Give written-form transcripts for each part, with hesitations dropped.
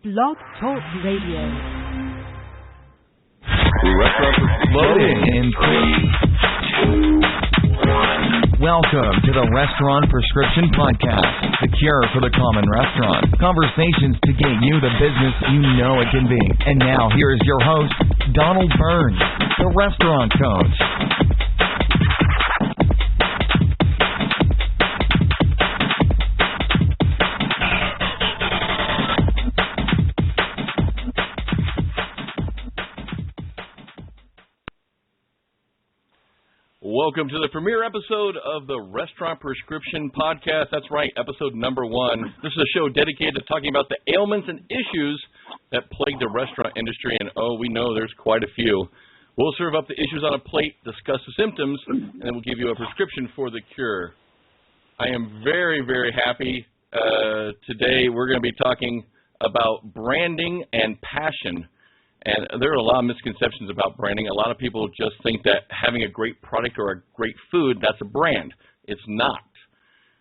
Blog Talk Radio. Loaded in 3, 2, 1. Welcome to the Restaurant Prescription Podcast, the cure for the common restaurant. Conversations to get you the business you know it can be. And now here is your host, Donald Burns, the restaurant coach. Welcome to the premiere episode of the Restaurant Prescription Podcast. That's right, episode number 1. This is a show dedicated to talking about the ailments and issues that plague the restaurant industry, and we know there's quite a few. We'll serve up the issues on a plate, discuss the symptoms, and then we'll give you a prescription for the cure. I am very, very happy. Today we're going to be talking about branding and passion. And there are a lot of misconceptions about branding. A lot of people just think that having a great product or a great food, that's a brand. It's not.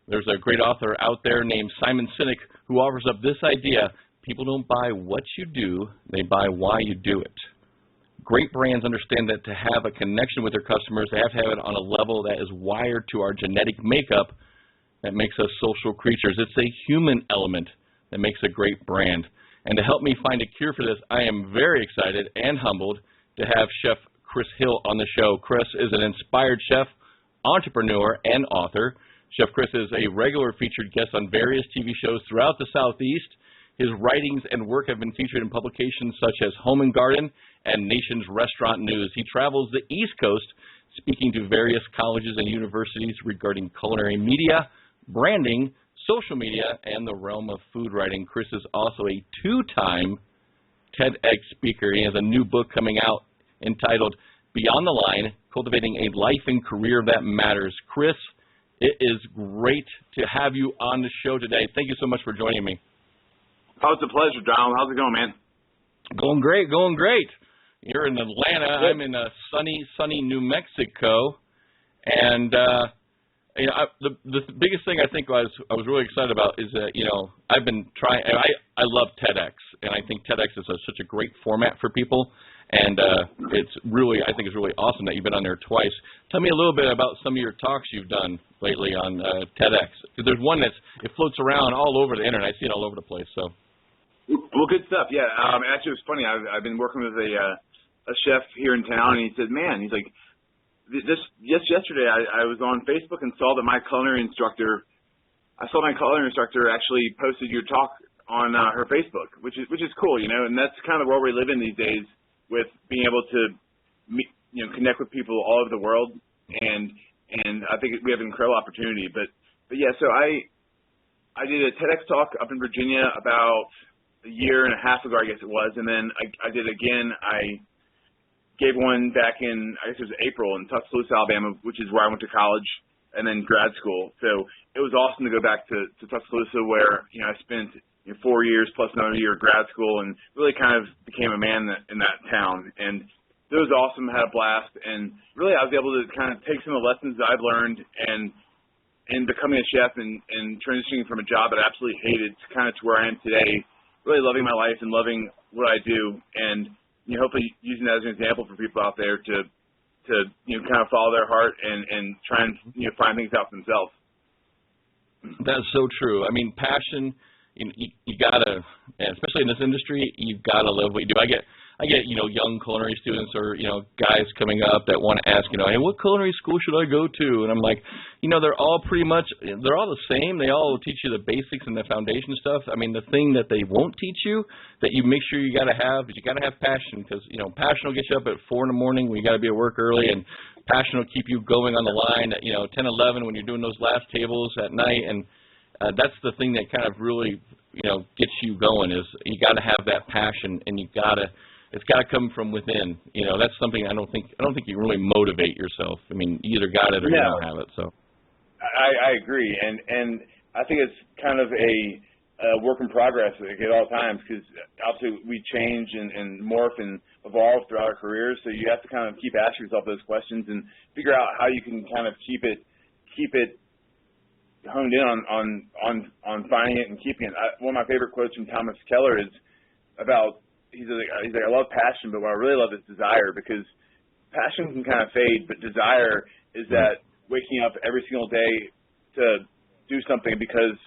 There's a great author out there named Simon Sinek who offers up this idea: people don't buy what you do, they buy why you do it. Great brands understand that to have a connection with their customers, they have to have it on a level that is wired to our genetic makeup that makes us social creatures. It's a human element that makes a great brand. And to help me find a cure for this, I am very excited and humbled to have Chef Chris Hill on the show. Chris is an inspired chef, entrepreneur, and author. Chef Chris is a regular featured guest on various TV shows throughout the Southeast. His writings and work have been featured in publications such as Home and Garden and Nation's Restaurant News. He travels the East Coast speaking to various colleges and universities regarding culinary media, branding, social media, and the realm of food writing. Chris is also a 2-time TEDx speaker. He has a new book coming out entitled Beyond the Line, Cultivating a Life and Career That Matters. Chris, it is great to have you on the show today. Thank you so much for joining me. Oh, it's a pleasure, Donald. How's it going, man? Going great, going great. You're in Atlanta. I'm in sunny New Mexico. And you know, the biggest thing I think I was really excited about is that, you know, I've been trying. I love TEDx, and I think TEDx is such a great format for people, and I think it's really awesome that you've been on there twice. Tell me a little bit about some of your talks you've done lately on TEDx, because there's one it floats around all over the internet. I see it all over the place. So, well, good stuff. Yeah, actually, it was funny. I've been working with a chef here in town, and he said, "Man," he's like, Just yesterday, I was on Facebook and saw that my culinary instructor actually posted your talk on her Facebook, which is cool, you know, and that's kind of where we live in these days, with being able to connect with people all over the world, and I think we have an incredible opportunity. But yeah, so I did a TEDx talk up in Virginia about a year and a half ago, I guess it was, and then I did again. I gave one back in, I guess it was April, in Tuscaloosa, Alabama, which is where I went to college and then grad school. So it was awesome to go back to Tuscaloosa, where, you know, I spent 4 years plus another year of grad school and really kind of became a man in that town. And it was awesome, had a blast, and really I was able to kind of take some of the lessons that I've learned and becoming a chef and transitioning from a job that I absolutely hated to kind of to where I am today, really loving my life and loving what I do, and hopefully using that as an example for people out there to kind of follow their heart and try and find things out for themselves. That's so true. I mean, passion, you gotta, especially in this industry, you've gotta love what you do. I get young culinary students or guys coming up that want to ask, hey, what culinary school should I go to? And I'm like, they're all the same. They all teach you the basics and the foundation stuff. I mean, the thing that they won't teach you that you make sure you got to have is you got to have passion, because passion will get you up at 4 in the morning when you got to be at work early, and passion will keep you going on the line at 10, 11 when you're doing those last tables at night. And that's the thing that kind of really gets you going, is you got to have that passion, and it's got to come from within. That's something I don't think you can really motivate yourself. I mean, you either got it or you don't have it. So I agree, and I think it's kind of a work in progress at all times, because obviously we change and morph and evolve throughout our careers. So you have to kind of keep asking yourself those questions and figure out how you can kind of keep it honed in on finding it and keeping it. One of my favorite quotes from Thomas Keller is, about he's like I love passion, but what I really love is desire, because passion can kind of fade, but desire is that waking up every single day to do something because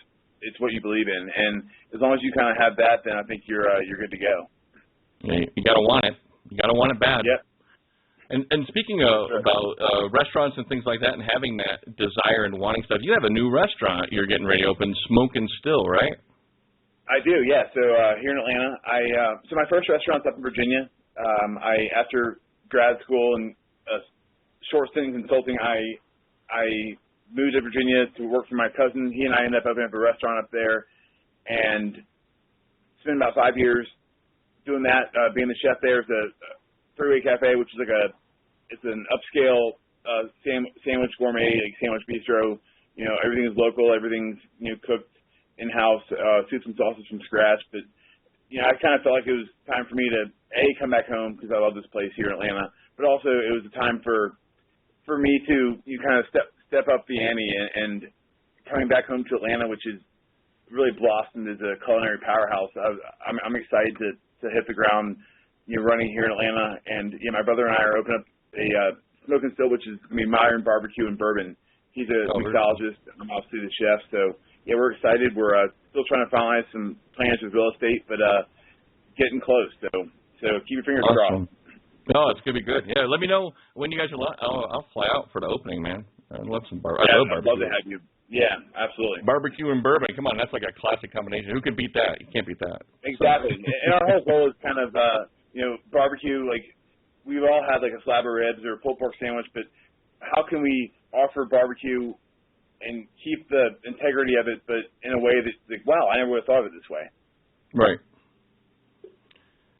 it's what you believe in, and as long as you kind of have that, then I think you're good to go. Yeah, you gotta want it. You gotta want it bad. Yep. And speaking about restaurants and things like that, and having that desire and wanting stuff, you have a new restaurant you're getting ready to open, Smoke and Still, right? I do, yeah. So here in Atlanta, so my first restaurant's up in Virginia. After grad school and short stint in consulting, I moved to Virginia to work for my cousin. He and I ended up opening up a restaurant up there, and spent about 5 years doing that, being the chef there. It's a Freeway Cafe, which is it's an upscale sandwich gourmet, like sandwich bistro. You know, everything is local, everything's cooked in-house, soups and sauces from scratch. But I kind of felt like it was time for me to come back home, because I love this place here in Atlanta. But also it was a time for me to kind of step up the ante, and coming back home to Atlanta, which is really blossomed as a culinary powerhouse. I'm excited to hit the ground running here in Atlanta. And my brother and I are opening up a Smoke and Still, which is going to be modern barbecue and bourbon. He's a mixologist. I'm obviously the chef. So, we're excited. We're still trying to finalize some plans with real estate, but getting close. So keep your fingers crossed. No, it's going to be good. Yeah, let me know when you guys are I'll fly out for the opening, man. I love some barbecue. Yeah, I love barbecue. I'd love to have you. Yeah, absolutely. Barbecue and bourbon. Come on, that's like a classic combination. Who can beat that? You can't beat that. Exactly. And our whole goal is kind of, barbecue, like, we've all had like a slab of ribs or a pulled pork sandwich, but how can we offer barbecue and keep the integrity of it, but in a way that's like, wow, I never would have thought of it this way. Right.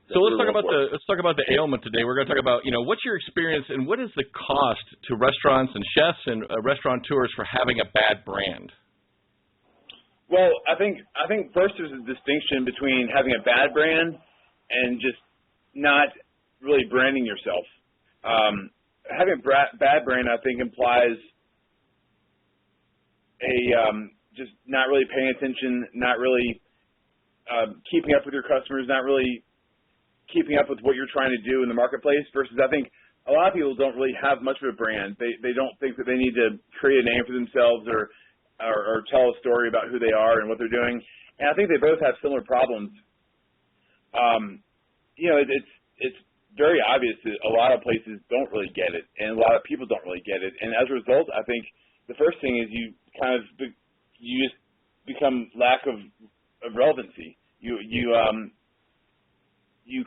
So let's talk about the ailment today. We're going to talk about, what's your experience and what is the cost to restaurants and chefs and restaurateurs for having a bad brand? Well, I think first there's a distinction between having a bad brand and just not really branding yourself. Having a bad brand, I think, implies just not really paying attention, not really keeping up with your customers, not really keeping up with what you're trying to do in the marketplace, versus I think a lot of people don't really have much of a brand. They don't think that they need to create a name for themselves or tell a story about who they are and what they're doing. And I think they both have similar problems. It's very obvious that a lot of places don't really get it, and a lot of people don't really get it. And as a result, I think the first thing is you just become lack of relevancy. You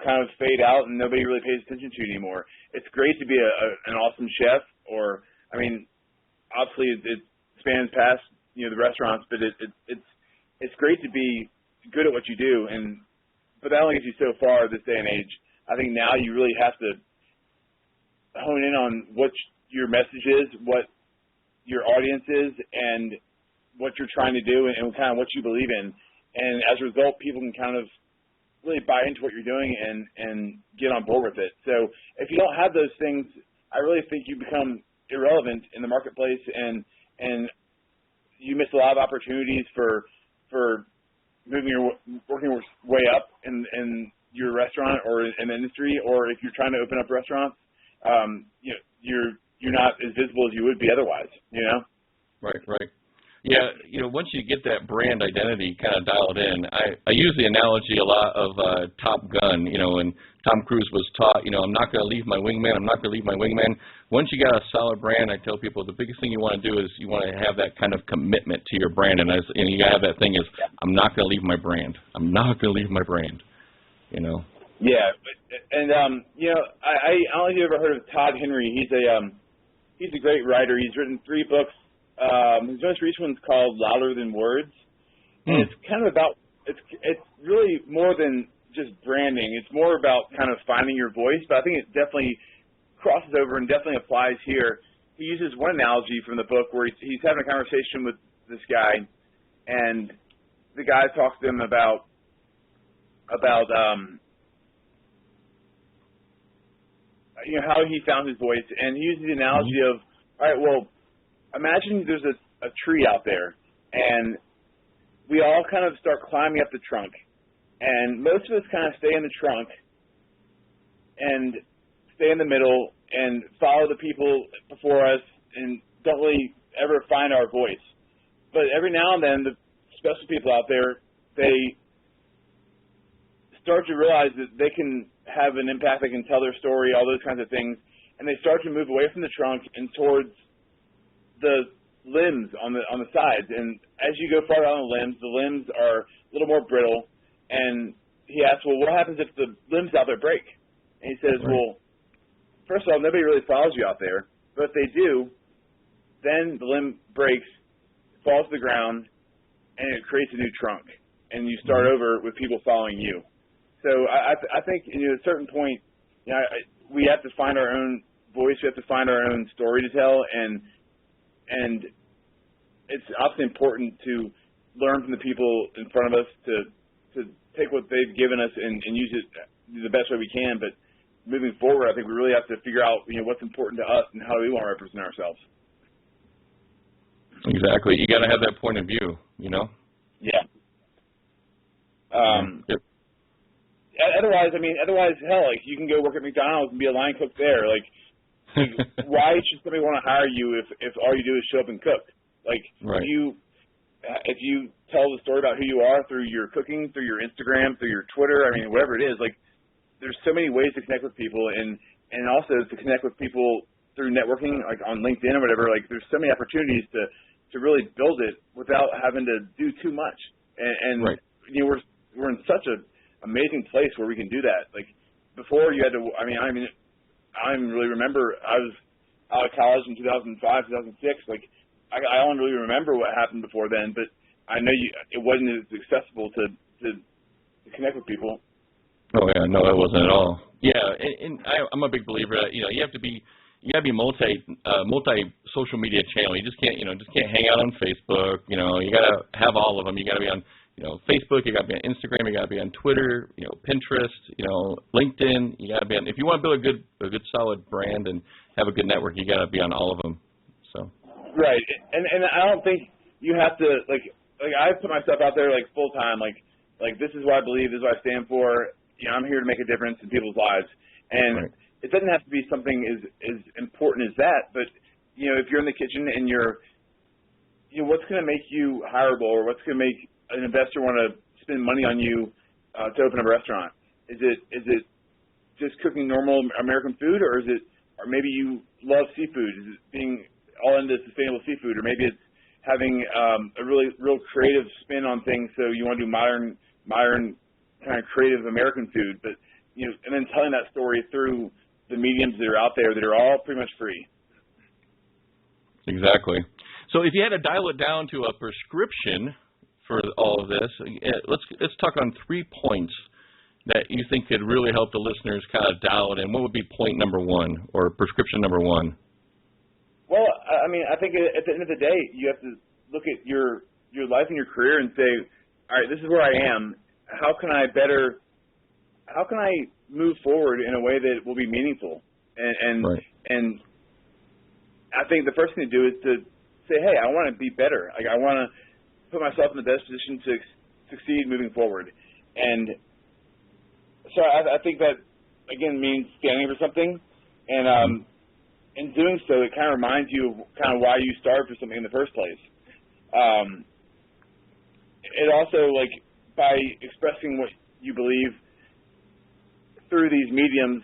kind of fade out, and nobody really pays attention to you anymore. It's great to be an awesome chef, obviously it spans past the restaurants, but it's great to be good at what you do, but that only gets you so far this day and age. I think now you really have to hone in on what your message is, what your audience is, and what you're trying to do, and kind of what you believe in. And as a result, people can kind of really buy into what you're doing and get on board with it. So if you don't have those things, I really think you become irrelevant in the marketplace, and you miss a lot of opportunities for working your way up in your restaurant or in the industry, or if you're trying to open up restaurants, you're not as visible as you would be otherwise. Right. Yeah, once you get that brand identity kind of dialed in, I use the analogy a lot of Top Gun, and Tom Cruise was taught, I'm not going to leave my wingman, Once you got a solid brand, I tell people the biggest thing you want to do is you want to have that kind of commitment to your brand, and you got to have that thing is, I'm not going to leave my brand. Yeah, and I don't know if you ever heard of Todd Henry. He's a great writer. He's written 3 books. His most recent one's called Louder Than Words, and it's kind of about it's really more than just branding. It's more about kind of finding your voice, but I think it definitely crosses over and definitely applies here. He uses one analogy from the book where he's having a conversation with this guy, and the guy talks to him about how he found his voice, and he uses the analogy of, all right, well, imagine there's a tree out there, and we all kind of start climbing up the trunk, and most of us kind of stay in the trunk and stay in the middle and follow the people before us and don't really ever find our voice. But every now and then, the special people out there, they start to realize that they can have an impact, they can tell their story, all those kinds of things, and they start to move away from the trunk and towards the limbs on the sides. And as you go farther on the limbs are a little more brittle. And he asks, well, what happens if the limbs out there break? And he says, well, first of all, nobody really follows you out there. But if they do, then the limb breaks, falls to the ground, and it creates a new trunk. And you start over with people following you. So I think at a certain point, we have to find our own voice. We have to find our own story to tell. And it's obviously important to learn from the people in front of us to take what they've given us and use it the best way we can. But moving forward, I think we really have to figure out what's important to us and how do we want to represent ourselves. Exactly. You got to have that point of view, Yeah. Yep. Otherwise, hell, like you can go work at McDonald's and be a line cook there. Like why should somebody want to hire you if all you do is show up and cook? Like if you tell the story about who you are through your cooking, through your Instagram, through your Twitter, whatever it is, like there's so many ways to connect with people and also to connect with people through networking, like on LinkedIn or whatever. Like there's so many opportunities to really build it without having to do too much. And we're in such an amazing place where we can do that. Like before you had to, I don't really remember. I was out of college in 2005, 2006. Like I don't really remember what happened before then, but I know it wasn't as accessible to connect with people. Oh yeah, no, it wasn't at all. Yeah, and I'm a big believer that you have to be multi social media channel. You just can't hang out on Facebook. You got to have all of them. You got to be on Facebook. You got to be on Instagram. You got to be on Twitter. Pinterest. LinkedIn. You got to be on. If you want to build a good solid brand and have a good network, you got to be on all of them. So. Right, and I don't think you have to like I put myself out there like full time, like this is what I believe, this is what I stand for. I'm here to make a difference in people's lives, and it doesn't have to be something as important as that. But if you're in the kitchen and what's going to make you hireable, or what's going to make an investor want to spend money on you to open up a restaurant? Is it just cooking normal American food, or maybe you love seafood? Is it being all into sustainable seafood, or maybe it's having a real creative spin on things. So you want to do modern kind of creative American food, but and then telling that story through the mediums that are out there that are all pretty much free. Exactly. So if you had to dial it down to a prescription for all of this, let's talk on 3 points that you think could really help the listeners kind of dial it in. What would be point number 1 or prescription number 1? Well, I think at the end of the day, you have to look at your life and your career and say, all right, this is where I am. How can I move forward in a way that will be meaningful? And I think the first thing to do is to say, hey, I want to be better. Like I want to put myself in the best position to succeed moving forward. And so I think that, again, means standing for something. And in doing so, it kind of reminds you of kind of why you started for something in the first place. It also, like, by expressing what you believe through these mediums,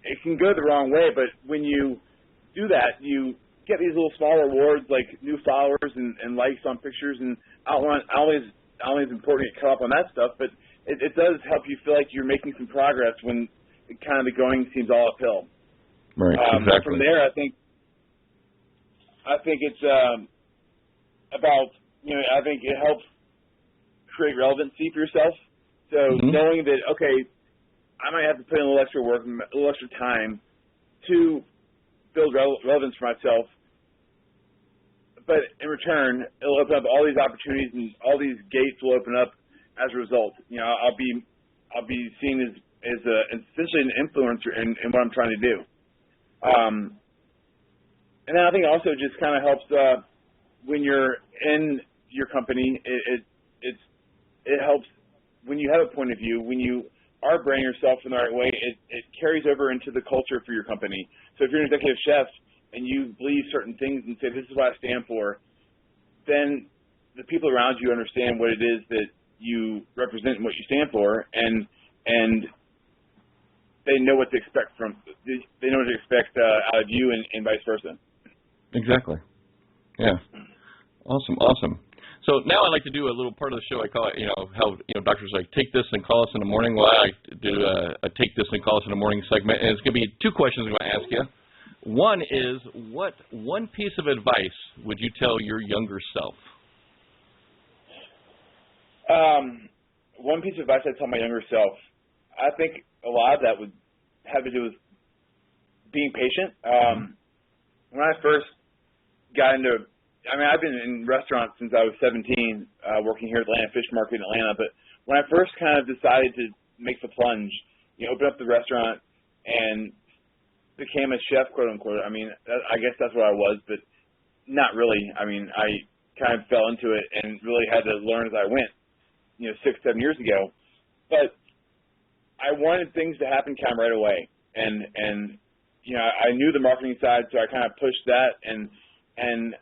it can go the wrong way, but when you do that, you get these little small rewards like new followers and likes on pictures, and I don't always important to cut up on that stuff, but it does help you feel like you're making some progress when kind of the going seems all uphill. Right, exactly. From there, I think it's about, I think it helps create relevancy for yourself. So knowing that, okay, I might have to put in a little extra work, a little extra time to build relevance for myself, but in return, it'll open up all these opportunities and all these gates will open up as a result. I'll be seen as essentially an influencer in what I'm trying to do. And then I think also just kind of helps when you're in your company. It helps you have a point of view, when you are branding yourself in the right way, it carries over into the culture for your company. So if you're an executive chef and you believe certain things and say, this is what I stand for, then the people around you understand what it is that you represent and what you stand for, and they know what to expect they know what to expect out of you, and vice versa. Exactly. Yeah. Awesome. So now I like to do a little part of the show. I call it, how doctors like take this and call us in the morning. Well, I do a take this and call us in the morning segment, and it's going to be two questions I'm going to ask you. One is, what one piece of advice would you tell your younger self? One piece of advice I'd tell my younger self, I think a lot of that would have to do with being patient. When I first got into, I've been in restaurants since I was 17, working here at Atlanta Fish Market in Atlanta, but when I first kind of decided to make the plunge, open up the restaurant and became a chef, quote unquote, I guess that's what I was, but not really. I kind of fell into it and really had to learn as I went, 6-7 years ago. But I wanted things to happen kind of right away. And I knew the marketing side, so I kind of pushed that. And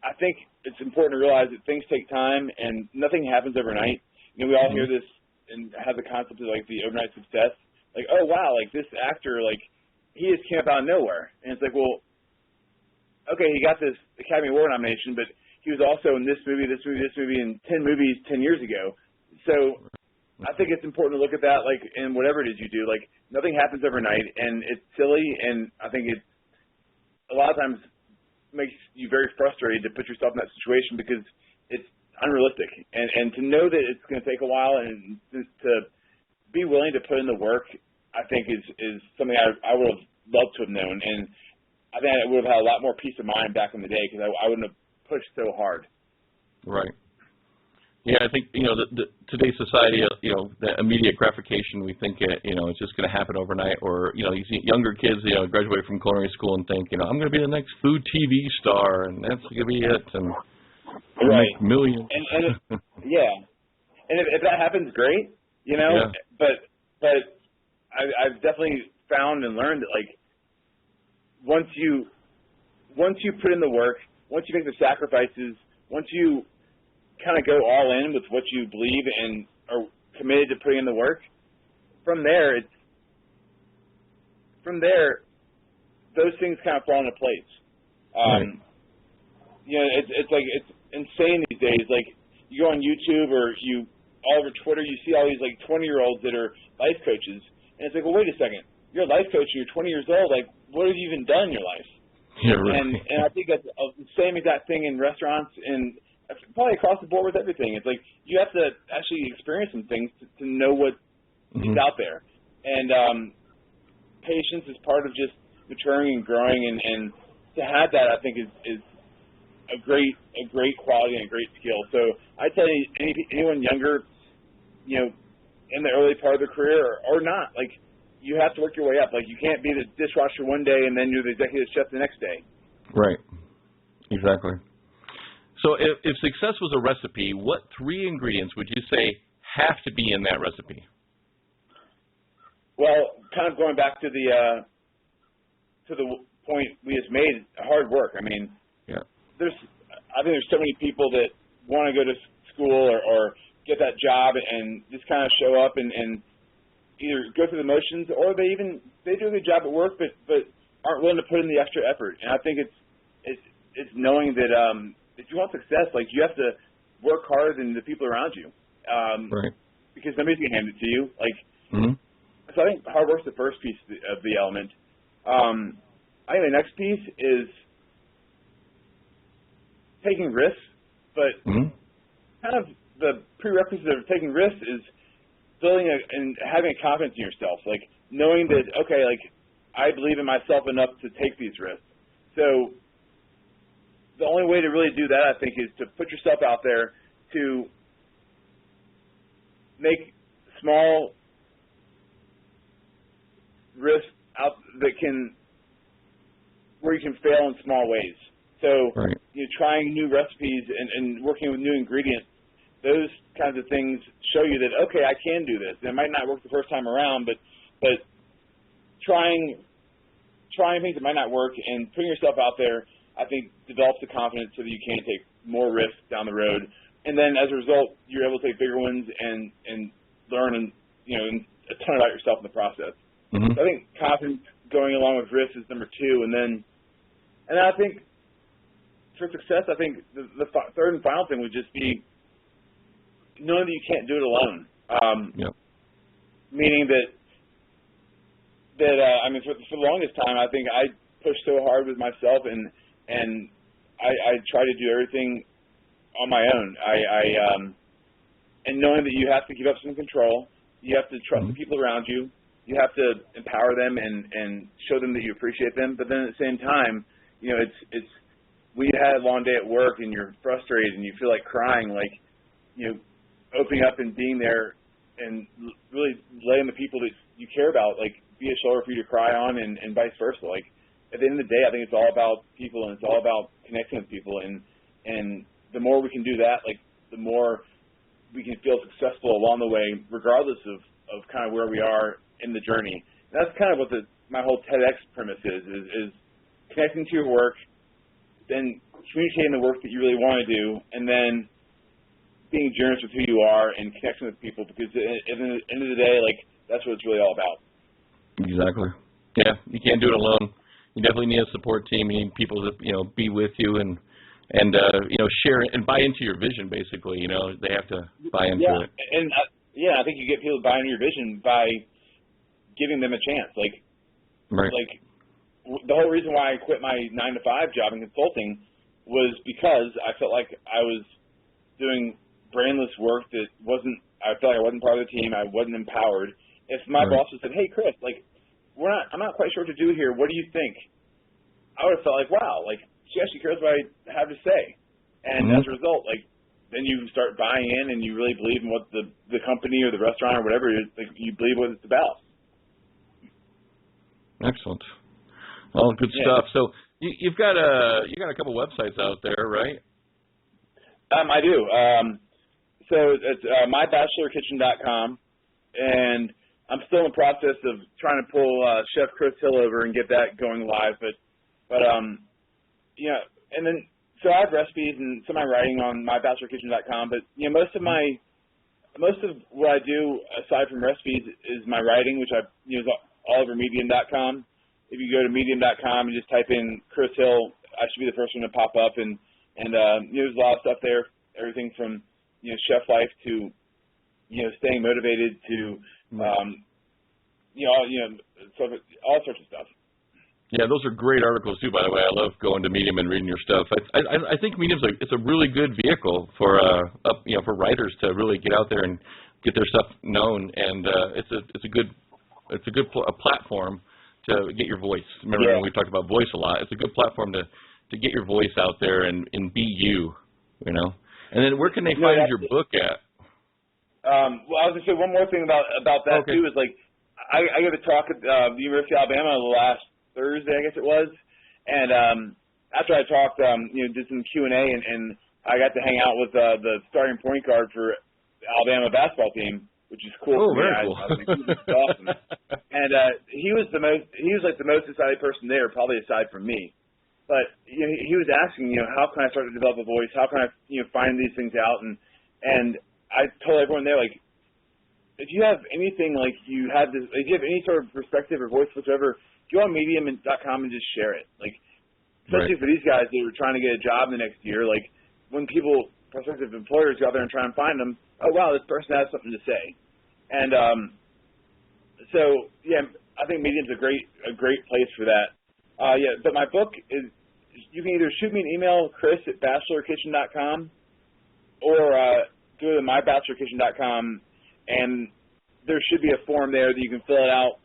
I think it's important to realize that things take time and nothing happens overnight. We all hear this and have the concept of, like, the overnight success. Like, oh, wow, like, this actor, like, he just came up out of nowhere. And it's like, well, okay, he got this Academy Award nomination, but he was also in this movie, and 10 movies 10 years ago. So I think it's important to look at that, like, in whatever it is you do. Like, nothing happens overnight, and it's silly, and I think it a lot of times makes you very frustrated to put yourself in that situation because it's unrealistic. And to know that it's going to take a while and to be willing to put in the work, I think is something I would have loved to have known. And I think I would have had a lot more peace of mind back in the day because I wouldn't have pushed so hard. Right. Yeah, I think, today's society, the immediate gratification, we think, it's just going to happen overnight. Or, you see younger kids, graduate from culinary school and think, I'm going to be the next food TV star, and that's going to be it. And right. Make millions. And yeah. And if that happens, great, Yeah. But I've definitely found and learned that, like, once you put in the work, once you make the sacrifices, once you kind of go all in with what you believe and are committed to putting in the work, from there those things kind of fall into place. Right. It's insane these days. Like, you go on YouTube or all over Twitter, you see all these, like, 20-year-olds that are life coaches, and it's like, well, wait a second, you're a life coach and you're 20 years old. Like, what have you even done in your life? Yeah, right. And I think that's the same exact thing in restaurants and probably across the board with everything. It's like you have to actually experience some things to know what is out there. And patience is part of just maturing and growing, and to have that, I think, is a great quality and a great skill. So I tell you, anyone younger, in the early part of their career or not, like, you have to work your way up. Like, you can't be the dishwasher one day and then you're the executive chef the next day. Right. Exactly. So if success was a recipe, what 3 ingredients would you say have to be in that recipe? Well, kind of going back to the point we just made, hard work. I think there's so many people that want to go to school or get that job and just kind of show up and either go through the motions, or they do a good job at work but aren't willing to put in the extra effort. And I think it's knowing that if you want success, like, you have to work harder than the people around you. Right. Because nobody's gonna hand it to you. Like, so I think hard work's the first piece of the element. I think the next piece is taking risks, but kind of the prerequisite of taking risks is building and having a confidence in yourself, like knowing that, okay, like, I believe in myself enough to take these risks. So the only way to really do that, I think, is to put yourself out there, to make small risks out where you can fail in small ways. So, right. Trying new recipes and working with new ingredients, those kinds of things show you that, okay, I can do this. And it might not work the first time around, but trying things that might not work and putting yourself out there, I think, develops the confidence so that you can take more risks down the road. And then as a result, you're able to take bigger ones and learn and a ton about yourself in the process. Mm-hmm. So I think confidence going along with risk is number two, and then I think for success, I think the third and final thing would just be knowing that you can't do it alone. Meaning that I mean, for the longest time, I think I pushed so hard with myself, and I tried to do everything on my own. And knowing that you have to give up some control, you have to trust the people around you, you have to empower them and show them that you appreciate them. But then at the same time, it's when you had a long day at work and you're frustrated and you feel like crying, like opening up and being there and really letting the people that you care about be a shoulder for you to cry on, and vice versa. Like at the end of the day, I think it's all about people, and it's all about connecting with people, and the more we can do that, the more we can feel successful along the way, regardless of kind of where we are in the journey. And that's kind of what my whole TEDx premise is connecting to your work, then communicating the work that you really want to do, and then being generous with who you are and connecting with people, because at the end of the day, that's what it's really all about. Exactly. Yeah, you can't do it alone. You definitely need a support team. You need people to be with you and share and buy into your vision. Basically, they have to buy into it. And I think you get people to buy into your vision by giving them a chance. Right. The whole reason why I quit my 9-to-5 job in consulting was because I felt like I was doing brainless work that I felt like I wasn't part of the team. I wasn't empowered. If my boss had said, "Hey, Chris, I'm not quite sure what to do here. What do you think?" I would have felt like, wow, she actually cares what I have to say. And as a result, then you start buying in and you really believe in what the company or the restaurant or whatever it is, you believe what it's about. Excellent. Well, good stuff. So you've got a couple websites out there, right? I do. So it's mybachelorkitchen.com, and I'm still in the process of trying to pull Chef Chris Hill over and get that going live, but and then so I have recipes and some of my writing on mybachelorkitchen.com, but most of what I do aside from recipes is my writing, which I is all over medium.com. If you go to medium.com and just type in Chris Hill, I should be the first one to pop up, and there's a lot of stuff there, everything from chef life to staying motivated to all sorts of stuff. Yeah, those are great articles too. By the way, I love going to Medium and reading your stuff. I think Medium's it's a really good vehicle for for writers to really get out there and get their stuff known, and it's a good platform to get your voice. Remember when we talked about voice a lot? It's a good platform to get your voice out there and be you, And then where can they find your book at? Well, I was going to say one more thing about that too is I gave a talk at the University of Alabama last Thursday, I guess it was, and after I talked, did some Q&A, and I got to hang out with the starting point guard for the Alabama basketball team, which is cool. Oh, very cool. I was like, this is awesome. And he was the most excited person there, probably aside from me. But he was asking, how can I start to develop a voice? How can I find these things out? And I told everyone there, if you have anything if you have any sort of perspective or voice whatsoever, go on medium.com and just share it. Especially for these guys that are trying to get a job the next year, when prospective employers go out there and try and find them, oh wow, this person has something to say. And so I think Medium's a great place for that. But my book is, you can either shoot me an email, chris@bachelorkitchen.com, or go to mybachelorkitchen.com, and there should be a form there that you can fill it out.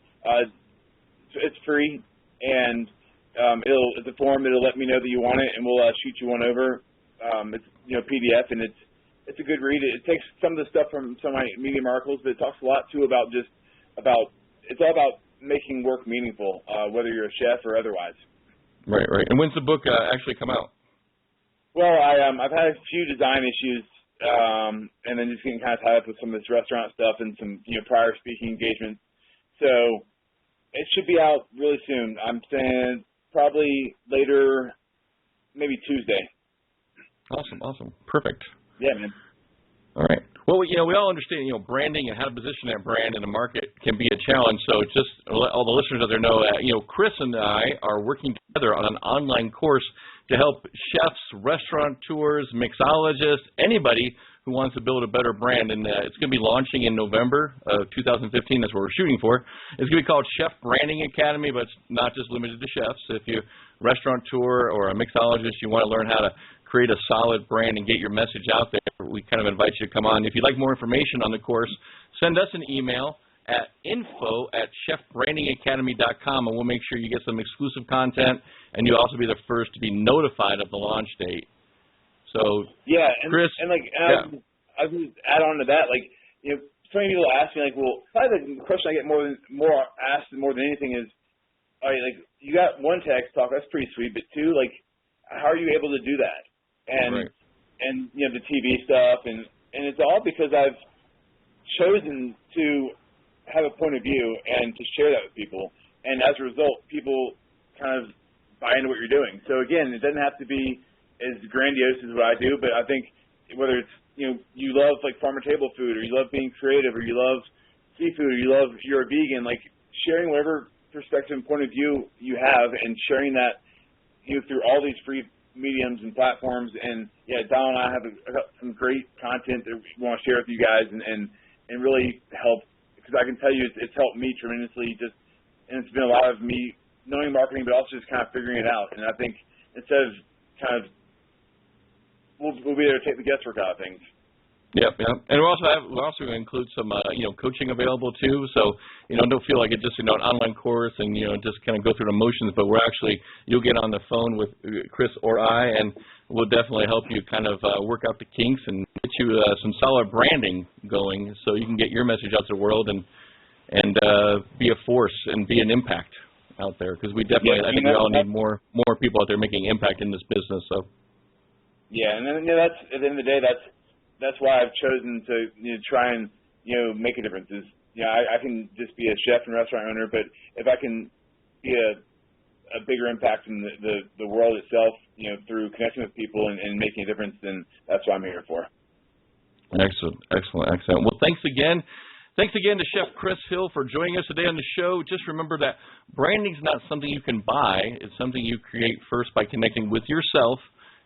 It's free, and it's a form that'll let me know that you want it, and we'll shoot you one over. It's PDF, and it's a good read. It takes some of the stuff from some of my Medium articles, but it talks a lot too about it's all about making work meaningful, whether you're a chef or otherwise. Right. And when's the book actually come out? Well, I've had a few design issues and then just getting kind of tied up with some of this restaurant stuff and some prior speaking engagements. So it should be out really soon. I'm saying probably later, maybe Tuesday. Awesome. Perfect. Yeah, man. All right. Well, we all understand, branding and how to position that brand in the market can be a challenge. So just let all the listeners out there know that, Chris and I are working together on an online course to help chefs, restaurateurs, mixologists, anybody who wants to build a better brand. And it's going to be launching in November of 2015. That's what we're shooting for. It's going to be called Chef Branding Academy, but it's not just limited to chefs. If you're a restaurateur or a mixologist, you want to learn how to create a solid brand and get your message out there, we kind of invite you to come on. If you'd like more information on the course, send us an email at info@chefbrandingacademy.com, and we'll make sure you get some exclusive content, and you'll also be the first to be notified of the launch date. So, yeah, and, Chris, and I was going to add on to that, so many people ask me, probably the question I get more asked more than anything is, all right, you got one TEDx talk, that's pretty sweet, but two, how are you able to do that? And right. And the TV stuff, and it's all because I've chosen to have a point of view and to share that with people, and as a result, people kind of buy into what you're doing. So again, it doesn't have to be as grandiose as what I do, but I think whether it's you love farm to table food, or you love being creative, or you love seafood, or you're a vegan, sharing whatever perspective and point of view you have, and sharing that through all these free mediums and platforms. And Don and I have some great content that we want to share with you guys, and really help, because I can tell you it's helped me tremendously. And it's been a lot of me knowing marketing, but also just kind of figuring it out. And I think instead of we'll be there to take the guesswork out of things. Yep. And we'll also include some coaching available too. So don't feel like it's just an online course and just kind of go through the motions. But you'll get on the phone with Chris or I, and we'll definitely help you kind of work out the kinks and get you some solid branding going, so you can get your message out to the world and be a force and be an impact out there. Because we definitely, I think we all need more people out there making impact in this business. So. Yeah, and then that's at the end of the day, that's why I've chosen to try and make a difference. Is I can just be a chef and restaurant owner, but if I can be a bigger impact in the world itself, through connecting with people and making a difference, then that's what I'm here for. Excellent. Well, thanks again. Thanks again to Chef Chris Hill for joining us today on the show. Just remember that branding's not something you can buy. It's something you create first by connecting with yourself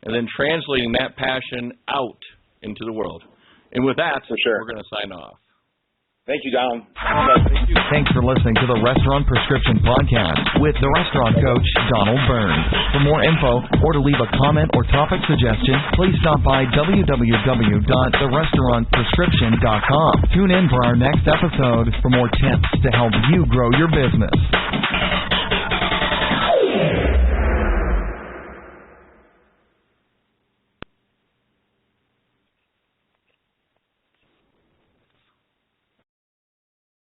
and then translating that passion out into the world. And with that, we're going to sign off. Thank you, Donald. Thanks for listening to the Restaurant Prescription Podcast with the restaurant coach, Donald Burns. For more info or to leave a comment or topic suggestion, please stop by www.therestaurantprescription.com. Tune in for our next episode for more tips to help you grow your business.